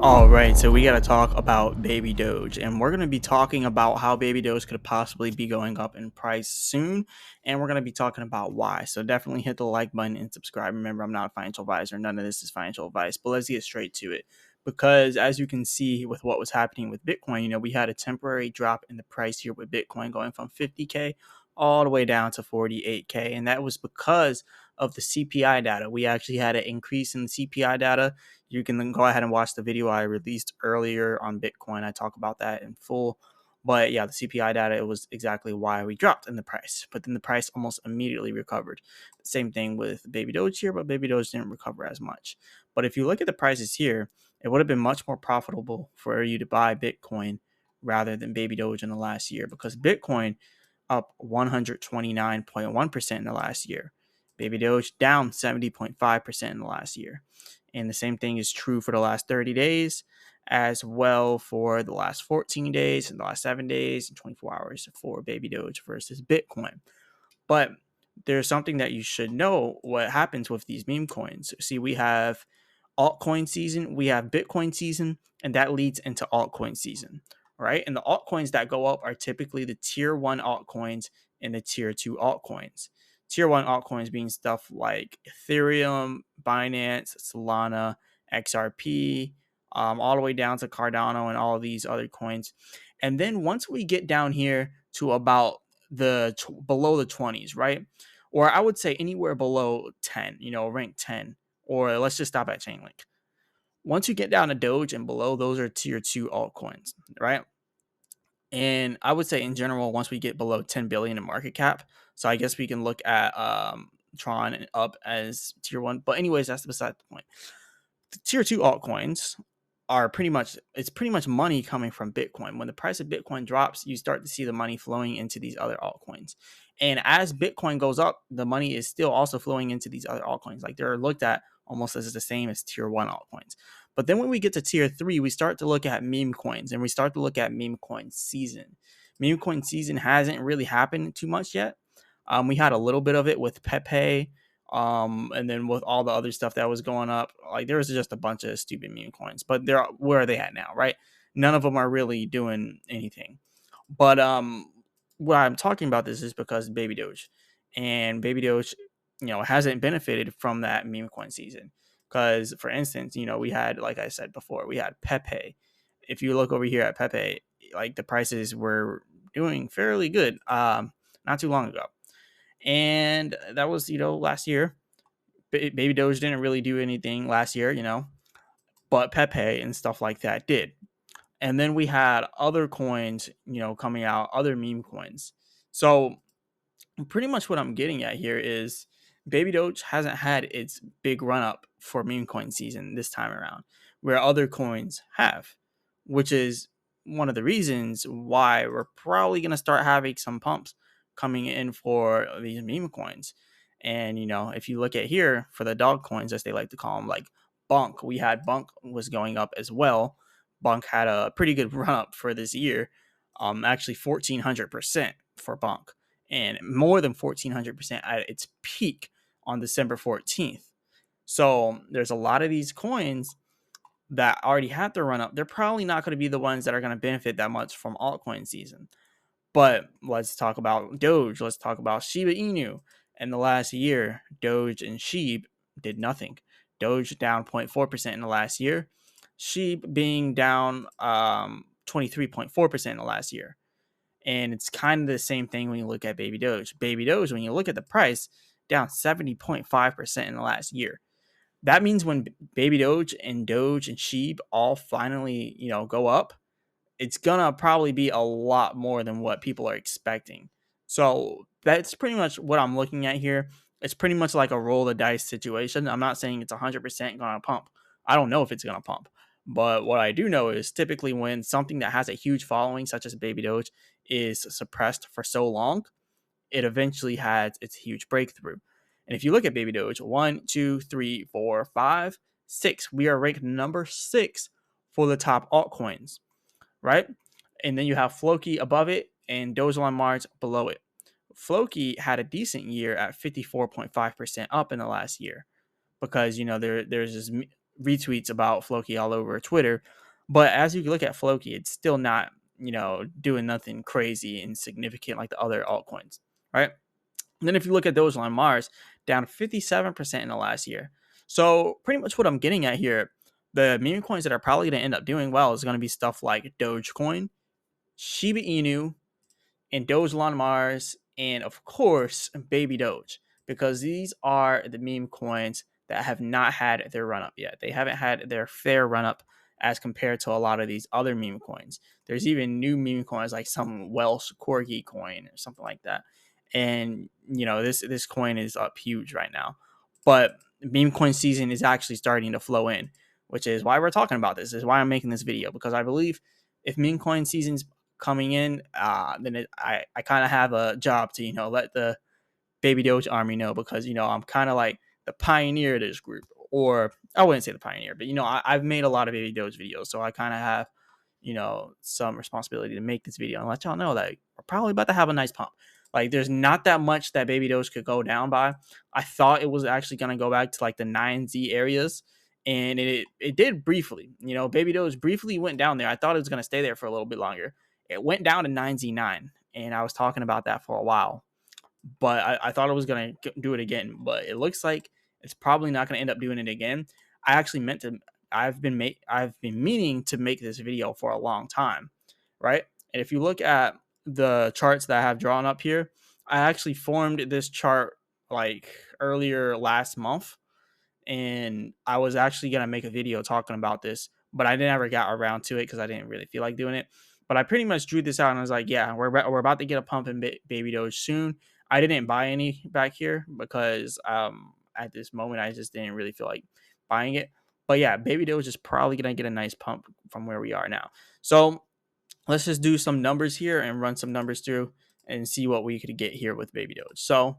All right, so we got to talk about Baby Doge, and we're going to be talking about how Baby Doge could possibly be going up in price soon, and we're going to be talking about why. So definitely hit the like button and subscribe. Remember, I'm not a financial advisor; none of this is financial advice. But let's get straight to it, because as you can see with what was happening with Bitcoin, we had a temporary drop in the price here with Bitcoin going from 50K all the way down to 48K, and that was because of the CPI data. We actually had an increase in the CPI data. You can then go ahead and watch the video I released earlier on Bitcoin. I talk about that in full. But yeah, the CPI data, it was exactly why we dropped in the price. But then the price almost immediately recovered. Same thing with Baby Doge here, but Baby Doge didn't recover as much. But if you look at the prices here, it would have been much more profitable for you to buy Bitcoin rather than Baby Doge in the last year, because Bitcoin up 129.1% in the last year. Baby Doge down 70.5% in the last year. And the same thing is true for the last 30 days, as well for the last 14 days, and the last 7 days, and 24 hours for Baby Doge versus Bitcoin. But there's something that you should know what happens with these meme coins. See, we have altcoin season, we have Bitcoin season, and that leads into altcoin season, right? And the altcoins that go up are typically the tier one altcoins and the tier two altcoins. Tier one altcoins being stuff like Ethereum, Binance, Solana, XRP, all the way down to Cardano and all of these other coins. And then once we get down here to about below the 20s, right? Or I would say anywhere below 10, rank 10, or let's just stop at Chainlink. Once you get down to Doge and below, those are tier two altcoins, right? And I would say in general, once we get below 10 billion in market cap, so I guess we can look at Tron and up as tier one. But anyways, that's beside the point. The tier two altcoins are it's pretty much money coming from Bitcoin. When the price of Bitcoin drops, you start to see the money flowing into these other altcoins. And as Bitcoin goes up, the money is still also flowing into these other altcoins. Like they're looked at almost as the same as tier one altcoins. But then when we get to tier three, we start to look at meme coins, and we start to look at meme coin season. Meme coin season hasn't really happened too much yet. We had a little bit of it with Pepe, and then with all the other stuff that was going up, like there was just a bunch of stupid meme coins. But where are they at now, right? None of them are really doing anything. But what I'm talking about this is because Baby Doge, and Baby Doge, hasn't benefited from that meme coin season. Because for instance, we had, like I said before, we had Pepe. If you look over here at Pepe, like the prices were doing fairly good not too long ago, and that was last year. Baby Doge didn't really do anything last year, but Pepe and stuff like that did. And then we had other coins, coming out, other meme coins. So pretty much what I'm getting at here is Baby Doge hasn't had its big run up for meme coin season this time around, where other coins have, which is one of the reasons why we're probably going to start having some pumps coming in for these meme coins. And, if you look at here for the dog coins, as they like to call them, like Bunk, we had Bunk was going up as well. Bunk had a pretty good run up for this year, actually 1,400% for Bunk, and more than 1,400% at its peak on December 14th. So there's a lot of these coins that already had their run up. They're probably not going to be the ones that are going to benefit that much from altcoin season. But let's talk about Doge. Let's talk about Shiba Inu. In the last year, Doge and SHIB did nothing. Doge down 0.4% in the last year. SHIB being down 23.4% in the last year. And it's kind of the same thing when you look at Baby Doge. Baby Doge, when you look at the price, down 70.5% in the last year. That means when Baby Doge and SHIB all finally, go up, it's gonna probably be a lot more than what people are expecting. So that's pretty much what I'm looking at here. It's pretty much like a roll the dice situation. I'm not saying it's 100% gonna pump. I don't know if it's gonna pump. But what I do know is typically when something that has a huge following, such as Baby Doge, is suppressed for so long, it eventually has its huge breakthrough. And if you look at Baby Doge, 1, 2, 3, 4, 5, 6, we are ranked number 6 for the top altcoins, right? And then you have Floki above it and Doge on Mars below it. Floki had a decent year at 54.5% up in the last year, because there's this retweets about Floki all over Twitter. But as you look at Floki, it's still not, doing nothing crazy and significant like the other altcoins, right? And then if you look at those on Mars, down 57% in the last year. So pretty much what I'm getting at here, the meme coins that are probably going to end up doing well is going to be stuff like Dogecoin, Shiba Inu, and Doge on Mars, and of course, Baby Doge, because these are the meme coins that have not had their run up yet. They haven't had their fair run up as compared to a lot of these other meme coins. There's even new meme coins like some Welsh Corgi coin or something like that. And this coin is up huge right now. But meme coin season is actually starting to flow in, which is why we're talking about this. Is why I'm making this video, because I believe if meme coin season's coming in, then I kind of have a job to let the Baby Doge army know, because I'm kind of like the pioneer of this group, or I wouldn't say the pioneer, but I've made a lot of Baby Doge videos, so I kind of have some responsibility to make this video and let y'all know that we're probably about to have a nice pump. Like, there's not that much that Baby Doge could go down by. I thought it was actually going to go back to like the 9Z areas, and it did briefly. Baby Doge briefly went down there. I thought it was going to stay there for a little bit longer. It went down to 9Z9, and I was talking about that for a while. But I thought it was going to do it again. But it looks like it's probably not going to end up doing it again. I actually meant to. I've been meaning to make this video for a long time, right? And if you look at the charts that I have drawn up here, I actually formed this chart like earlier last month, and I was actually gonna make a video talking about this, but I never got around to it because I didn't really feel like doing it. But I pretty much drew this out, and I was like, yeah, we're about to get a pump in Baby Doge soon. I didn't buy any back here because at this moment I just didn't really feel like buying it. But yeah, Baby Doge is probably gonna get a nice pump from where we are now. So let's just do some numbers here and run some numbers through and see what we could get here with Baby Doge. So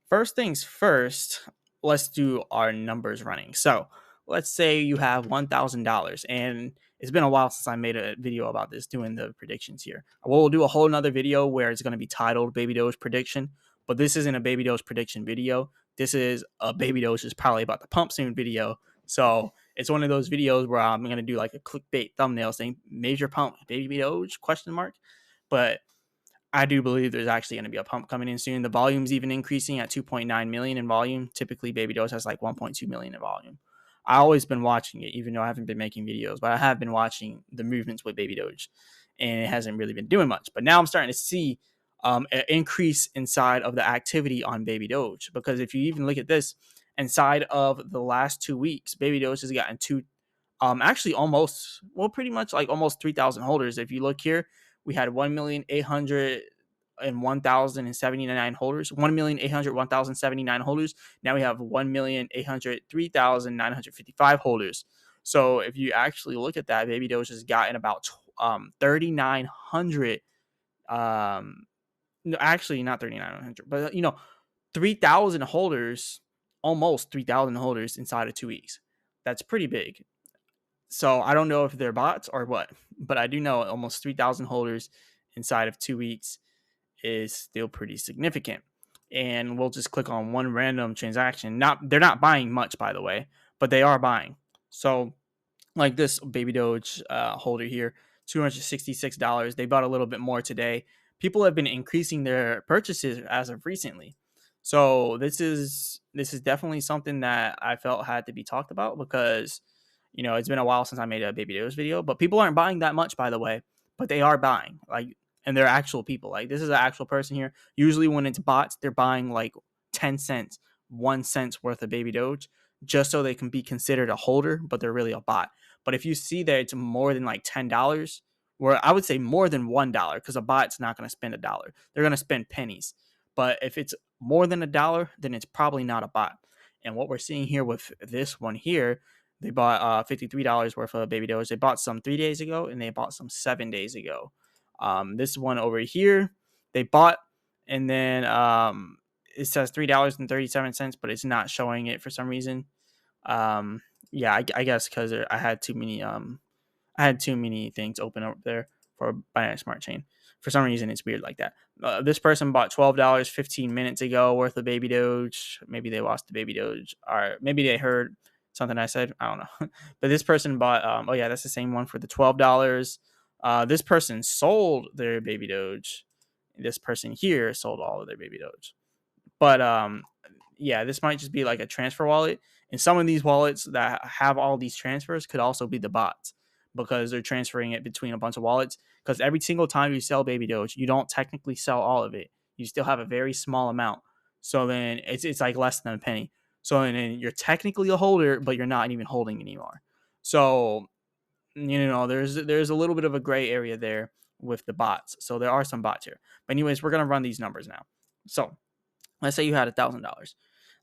first things first, let's do our numbers running. So let's say you have $1,000, and it's been a while since I made a video about this, doing the predictions here. We'll do a whole nother video where it's going to be titled Baby Doge Prediction, but this isn't a Baby Doge prediction video. This is a Baby Doge is probably about to pump soon video. So it's one of those videos where I'm going to do like a clickbait thumbnail saying major pump Baby Doge question mark. But I do believe there's actually going to be a pump coming in soon. The volume's even increasing at 2.9 million in volume. Typically, Baby Doge has like 1.2 million in volume. I always been watching it, even though I haven't been making videos, but I have been watching the movements with Baby Doge, and it hasn't really been doing much. But now I'm starting to see an increase inside of the activity on Baby Doge, because if you even look at this, inside of the last 2 weeks, Baby Doge has gotten actually almost, well, pretty much like almost 3,000 holders. If you look here, we had 1,801,079 holders, 1,801,079 holders. Now we have 1,803,955 holders. So if you actually look at that, Baby Doge has gotten about 3,900. No, actually not 3,900, but 3,000 holders, almost 3,000 holders inside of 2 weeks. That's pretty big. So I don't know if they're bots or what, but I do know almost 3,000 holders inside of 2 weeks is still pretty significant. And we'll just click on one random transaction. They're not buying much, by the way, but they are buying. So like this Baby Doge holder here, $266. They bought a little bit more today. People have been increasing their purchases as of recently. So this is definitely something that I felt had to be talked about, because it's been a while since I made a Baby Doge video, but people aren't buying that much, by the way, but they are buying, like, and they're actual people. Like, this is an actual person here. Usually when it's bots, they're buying like 10 cents, 1 cent worth of Baby Doge just so they can be considered a holder, but they're really a bot. But if you see that it's more than like $10, or I would say more than $1, because a bot's not going to spend $1. They're going to spend pennies. But if it's more than $1, then it's probably not a bot. And what we're seeing here with this one here, they bought $53 worth of Baby Doge. They bought some 3 days ago, and they bought some 7 days ago. This one over here, they bought, and then it says $3.37, but it's not showing it for some reason. Yeah, I guess because I had too many things open up there for Binance Smart Chain. For some reason, it's weird like that. This person bought $12 15 minutes ago worth of Baby Doge. Maybe they lost the Baby Doge, or maybe they heard something I said. I don't know. But this person bought, oh yeah, that's the same one for the $12. This person sold their baby Doge. This person here sold all of their baby Doge. But yeah, this might just be like a transfer wallet. And some of these wallets that have all these transfers could also be the bots because they're transferring it between a bunch of wallets. Because every single time you sell baby Doge, you don't technically sell all of it. You still have a very small amount. So then it's like less than a penny. So then you're technically a holder, but you're not even holding anymore. So there's a little bit of a gray area there with the bots. So there are some bots here. But anyways, we're gonna run these numbers now. So let's say you had $1,000.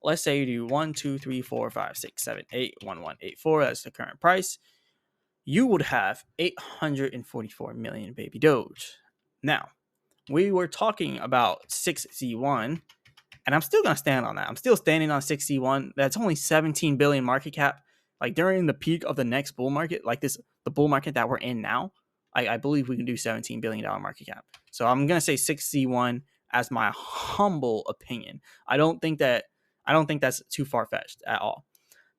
Let's say you do 1, 2, 3, 4, 5, 6, 7, 8, 1, 1, 8, 4. That's the current price. You would have 844 million baby Doge. Now, we were talking about 6Z1, and I'm still going to stand on that. I'm still standing on 6Z1. That's only 17 billion market cap. Like during the peak of the next bull market, like the bull market that we're in now, I believe we can do $17 billion market cap. So I'm going to say 6Z1 as my humble opinion. I don't think that's too far-fetched at all.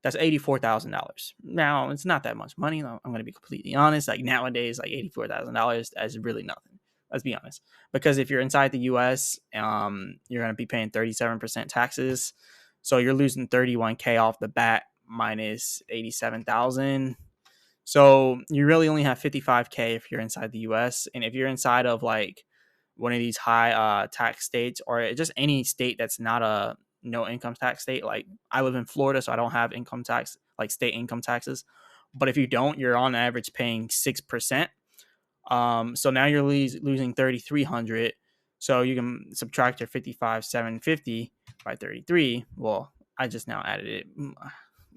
That's $84,000. Now, it's not that much money. I'm going to be completely honest. Like nowadays, like $84,000 is really nothing. Let's be honest. Because if you're inside the U.S., you're going to be paying 37% taxes. So you're losing 31K off the bat minus 87,000. So you really only have 55K if you're inside the U.S. And if you're inside of like one of these high tax states or just any state that's not a no income tax state, like I live in Florida, so I don't have income tax, like state income taxes. But if you don't, you're on average paying 6%. So now you're losing 3,300. So you can subtract your 55,750 by 33. Well, I just now added it,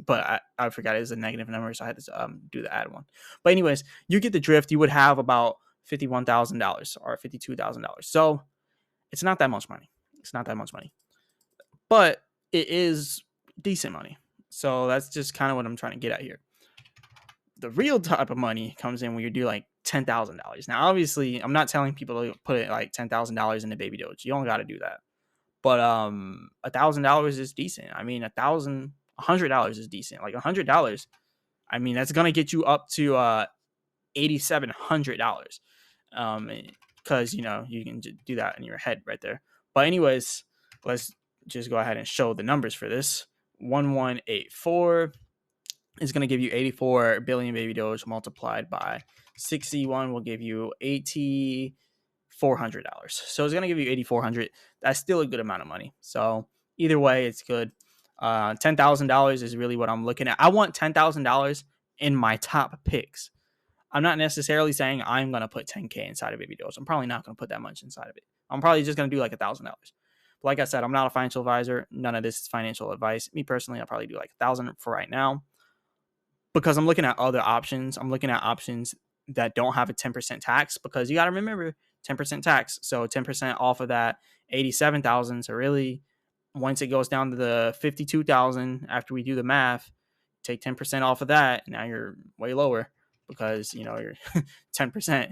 but I forgot it was a negative number, so I had to do the add one. But anyways, you get the drift. You would have about $51,000 or $52,000. So it's not that much money. It's not that much money, but it is decent money. So that's just kind of what I'm trying to get at here. The real type of money comes in when you do like $10,000. Now, obviously, I'm not telling people to put it like $10,000 in the baby Doge. You don't got to do that. But $1,000 is decent. I mean, $100 is decent. Like $100, I mean, that's gonna get you up to $8,700. Because you can do that in your head right there. But anyways, let's just go ahead and show the numbers for this. 1184 is going to give you 84 billion baby Doge multiplied by 6Z1 will give you $8,400. So it's going to give you $8,400. That's still a good amount of money. So either way, it's good. $10,000 is really what I'm looking at. I want $10,000 in my top picks. I'm not necessarily saying I'm going to put 10K inside of baby Doge. I'm probably not going to put that much inside of it. I'm probably just going to do like $1,000. Like I said, I'm not a financial advisor. None of this is financial advice. Me personally, I'll probably do like 1,000 for right now because I'm looking at other options. I'm looking at options that don't have a 10% tax because you got to remember 10% tax. So 10% off of that 87,000. So really, once it goes down to the 52,000 after we do the math, take 10% off of that. Now you're way lower because you're 10%.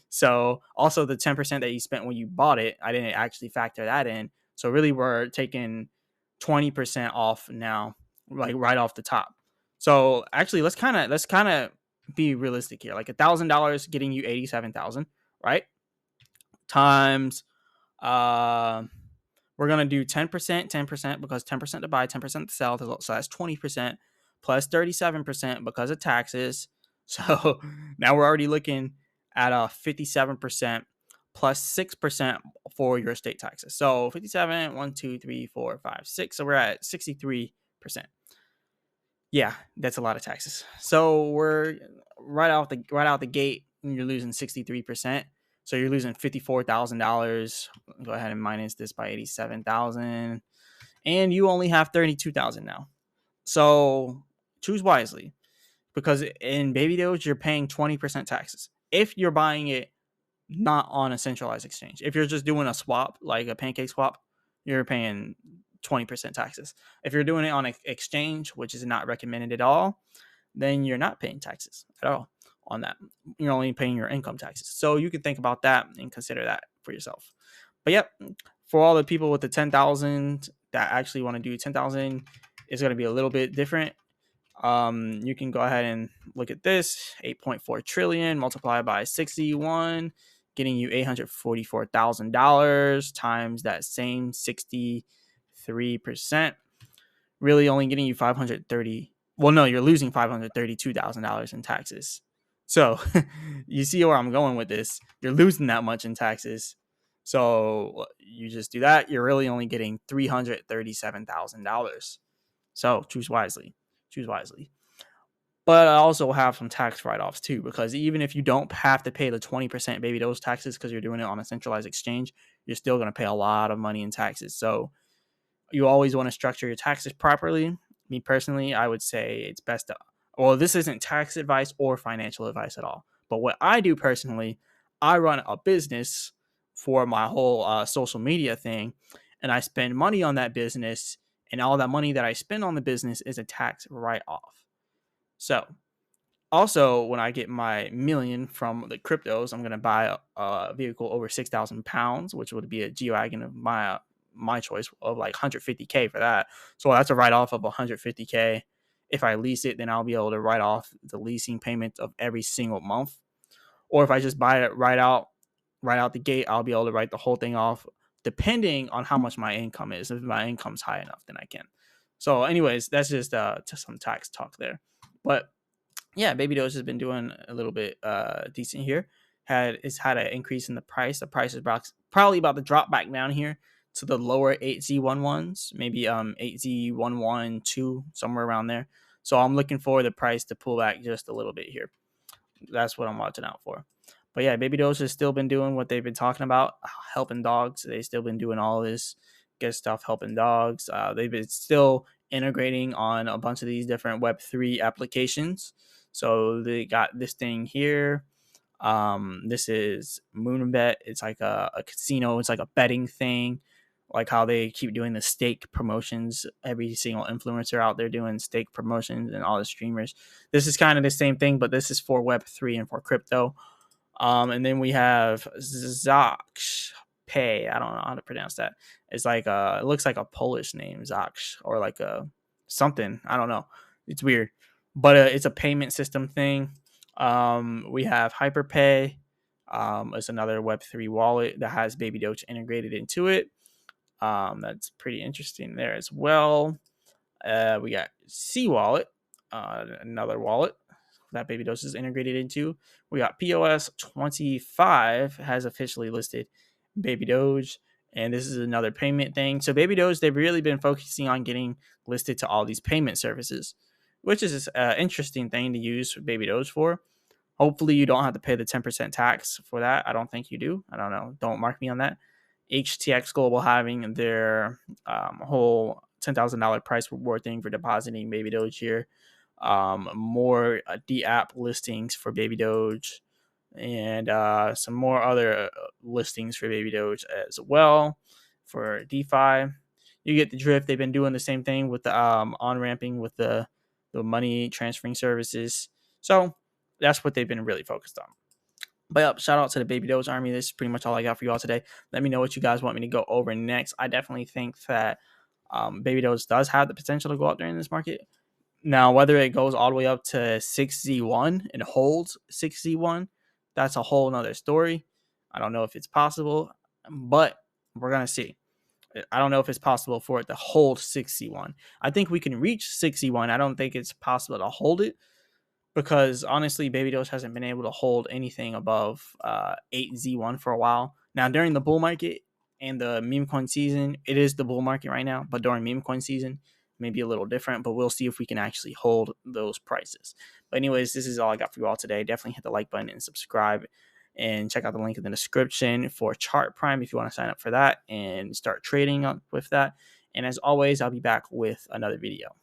So also the 10% that you spent when you bought it, I didn't actually factor that in. So really we're taking 20% off now, like right off the top. So actually let's kind of be realistic here. Like $1,000 getting you 87,000, right? Times we're gonna do 10% because 10% to buy, 10% to sell. So that's 20% plus 37% because of taxes. So now we're already looking at a 57% plus 6% for your state taxes. So 57, 1, 2, 3, 4, 5, 6. So we're at 63%. Yeah, that's a lot of taxes. So we're right out the gate, you're losing 63%. So you're losing $54,000. Go ahead and minus this by 87,000, and you only have 32,000 now. So choose wisely, because in baby Doge you're paying 20% taxes if you're buying it not on a centralized exchange. If you're just doing a swap, like a pancake swap, you're paying 20% taxes. If you're doing it on an exchange, which is not recommended at all, then you're not paying taxes at all on that. You're only paying your income taxes. So you can think about that and consider that for yourself. But yep, for all the people with the 10,000 that actually want to do 10,000, it's going to be a little bit different. You can go ahead and look at this: 8.4 trillion multiplied by 61, getting you $844,000 times that same 63%. Really only getting you 530. Well, no, you're losing $532,000 in taxes. So you see where I'm going with this. You're losing that much in taxes. So you just do that. You're really only getting $337,000. So choose wisely. Choose wisely. But I also have some tax write-offs too, because even if you don't have to pay the 20% baby doge taxes because you're doing it on a centralized exchange, you're still going to pay a lot of money in taxes. So you always want to structure your taxes properly. Me personally, I would say it's best to, well, this isn't tax advice or financial advice at all. But what I do personally, I run a business for my whole social media thing, and I spend money on that business, and all that money that I spend on the business is a tax write-off. So also, when I get my million from the cryptos, I'm going to buy a vehicle over 6,000 pounds, which would be a G-Wagon of my choice of like 150K for that. So that's a write off of 150K. If I lease it, then I'll be able to write off the leasing payment of every single month. Or if I just buy it right out the gate, I'll be able to write the whole thing off, depending on how much my income is. If my income's high enough, then I can. So, anyways, that's just some tax talk there. But yeah, Baby Doge has been doing a little bit decent here. It's had an increase in the price. The price is probably about to drop back down here to the lower 8Z11s, maybe 8Z112, somewhere around there. So I'm looking for the price to pull back just a little bit here. That's what I'm watching out for. But yeah, Baby Doge has still been doing what they've been talking about, helping dogs. They've still been doing all this good stuff, helping dogs. They've been still integrating on a bunch of these different Web3 applications. So they got this thing here. This is Moonbet. It's like a casino. It's like a betting thing. Like how they keep doing the stake promotions. Every single influencer out there doing stake promotions and all the streamers. This is kind of the same thing, but this is for Web3 and for crypto. And then we have Zaksh Pay. I don't know how to pronounce that. It's like it looks like a Polish name, Zaksh, or like a something. I don't know. It's weird, but it's a payment system thing. We have Hyperpay. It's another Web3 wallet that has Baby Doge integrated into it. That's pretty interesting there as well. We got C Wallet, another wallet that Baby Doge is integrated into. We got POS 25 has officially listed Baby Doge, and this is another payment thing. So Baby Doge, they've really been focusing on getting listed to all these payment services, which is an interesting thing to use Baby Doge for. Hopefully you don't have to pay the 10% tax for that. I don't think you do. I don't know. Don't mark me on that. HTX Global having their whole $10,000 price reward thing for depositing Baby Doge here. More D-app listings for Baby Doge, and some more other listings for Baby Doge as well for DeFi. You get the drift. They've been doing the same thing with the on-ramping with the money transferring services. So that's what they've been really focused on. But yep, shout out to the Baby Doge Army. This is pretty much all I got for you all today. Let me know what you guys want me to go over next. I definitely think that Baby Doge does have the potential to go up during this market. Now, whether it goes all the way up to 6Z1 and holds 6Z1, that's a whole nother story. I don't know if it's possible, but we're going to see. I don't know if it's possible for it to hold 6Z1. I think we can reach 6Z1. I don't think it's possible to hold it, because honestly, Baby Doge hasn't been able to hold anything above 8Z1 for a while. Now, during the bull market and the Memecoin season, it is the bull market right now, but during Memecoin season, maybe a little different, but we'll see if we can actually hold those prices. But anyways, this is all I got for you all today. Definitely hit the like button and subscribe, and check out the link in the description for Chart Prime if you want to sign up for that and start trading with that. And as always, I'll be back with another video.